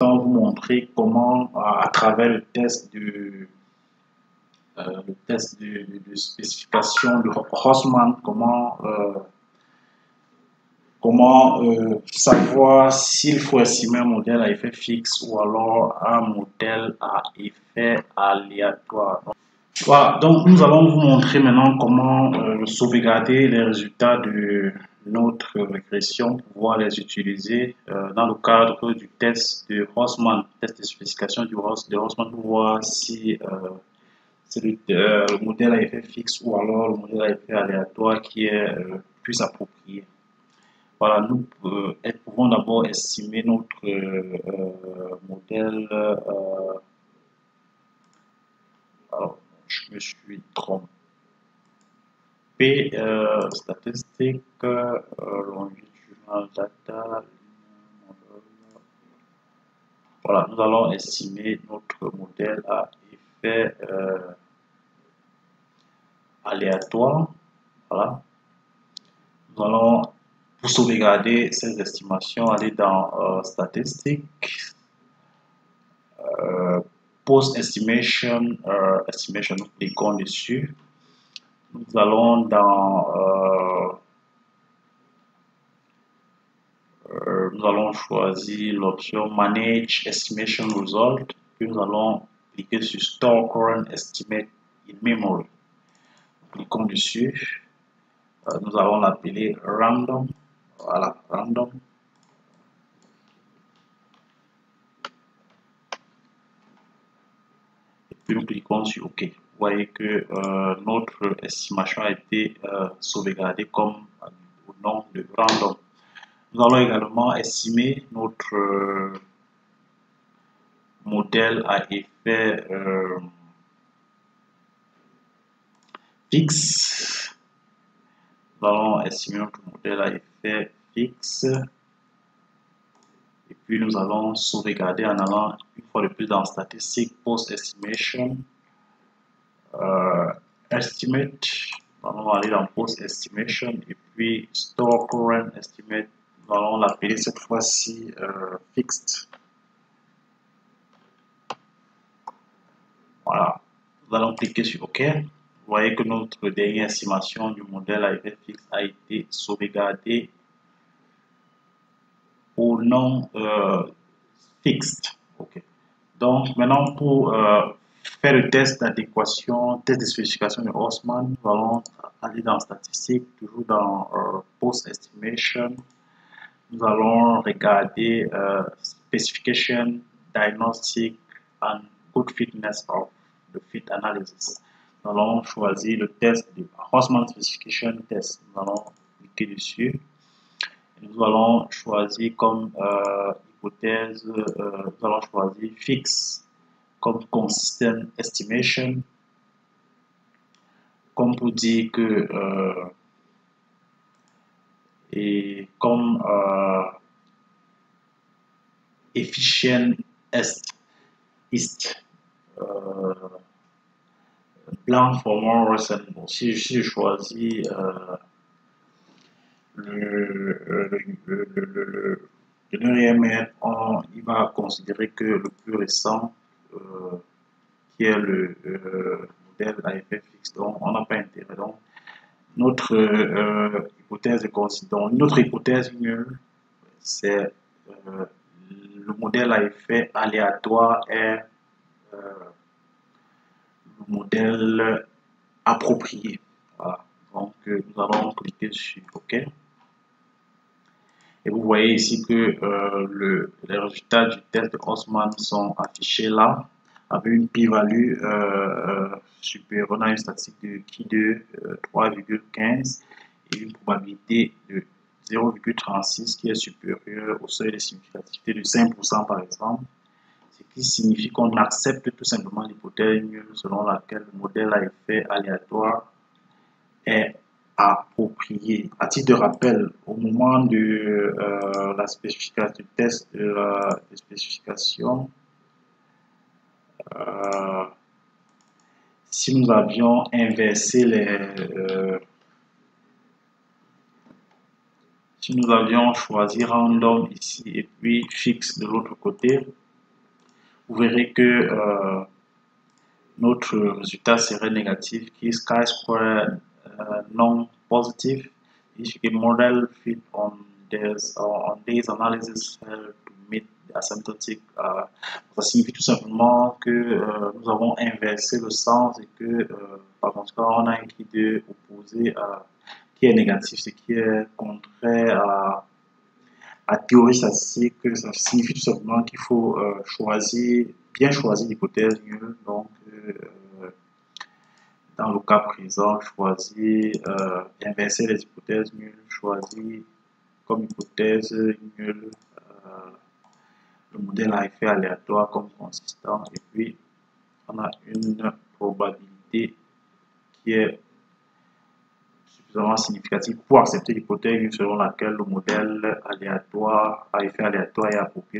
vous montrer comment, à travers le test de spécification de Haussmann, comment savoir s'il faut estimer un modèle à effet fixe ou alors un modèle à effet aléatoire. Voilà, donc nous allons vous montrer maintenant comment sauvegarder les résultats de notre régression pour pouvoir les utiliser dans le cadre du test de Haussmann, test de spécification de Haussmann pour voir si c'est le modèle à effet fixe ou alors le modèle à effet aléatoire qui est plus approprié. Voilà, nous pouvons d'abord estimer notre modèle. Alors, je me suis trompé. Statistique, longitudinal data. Voilà, nous allons estimer notre modèle à effet aléatoire. Voilà. Nous allons, pour sauvegarder ces estimations, aller dans statistiques, post-estimation, nous cliquons dessus. Nous allons dans nous allons choisir l'option Manage Estimation Result, puis nous allons cliquer sur Store Current Estimate in Memory. Cliquons dessus. Nous allons l'appeler Random. Voilà, Random. Et puis nous cliquons sur OK. Vous voyez que notre estimation a été sauvegardée comme au nom de Random. Nous allons également estimer notre modèle à effet fixe. Nous allons estimer notre modèle à effet fixe. Et puis nous allons sauvegarder en allant une fois de plus dans Statistics, Post Estimation, Estimate. Nous allons aller dans Post Estimation et puis Store Current Estimate. Nous allons l'appeler cette fois-ci Fixed. Voilà. Nous allons cliquer sur OK. Vous voyez que notre dernière estimation du modèle à effet fixe a été sauvegardée au nom fixed. OK. Donc maintenant pour faire le test d'adéquation, test de spécification de Haussmann, nous allons aller dans statistiques, toujours dans post estimation. Nous allons regarder specification, diagnostic and good fitness of the fit analysis. Nous allons choisir le test de Haussmann specification test. Nous allons cliquer dessus. Et nous allons choisir comme hypothèse, nous allons choisir fixe comme consistent estimation, comme pour dire que et comme efficient ist blanc for more reasonable. Si je choisis le RMR, il va considérer que le plus récent qui est le modèle à effet fixe, donc on n'a pas intérêt. Donc notre hypothèse notre hypothèse mieux, c'est le modèle à effet aléatoire est le modèle approprié. Voilà. Donc nous allons cliquer sur OK. Et vous voyez ici que les résultats du test de Haussmann sont affichés là, avec une p-value supérieure. On a une statistique de qui de 3,15 et une probabilité de 0,36 qui est supérieure au seuil de significativité de 5% par exemple. Ce qui signifie qu'on accepte tout simplement l'hypothèse selon laquelle le modèle à effet aléatoire est approprié. À titre de rappel, au moment de la spécification du test de spécification, si nous avions inversé si nous avions choisi random ici et puis fixe de l'autre côté, vous verrez que notre résultat serait négatif, qui is chi-square non-positive. If the model fit on these analysis to meet the asymptotic, ça signifie tout simplement que nous avons inversé le sens et que par conséquent on a écrit de opposé qui est négatif, ce qui est contraire à théorie statistique. Ça signifie tout simplement qu'il faut bien choisir l'hypothèse nulle. Donc, dans le cas présent, inverser les hypothèses nulles, choisir comme hypothèse nulle le modèle à effet aléatoire comme consistant, et puis on a une probabilité qui est suffisamment significative pour accepter l'hypothèse selon laquelle le modèle aléatoire à effet aléatoire est approprié.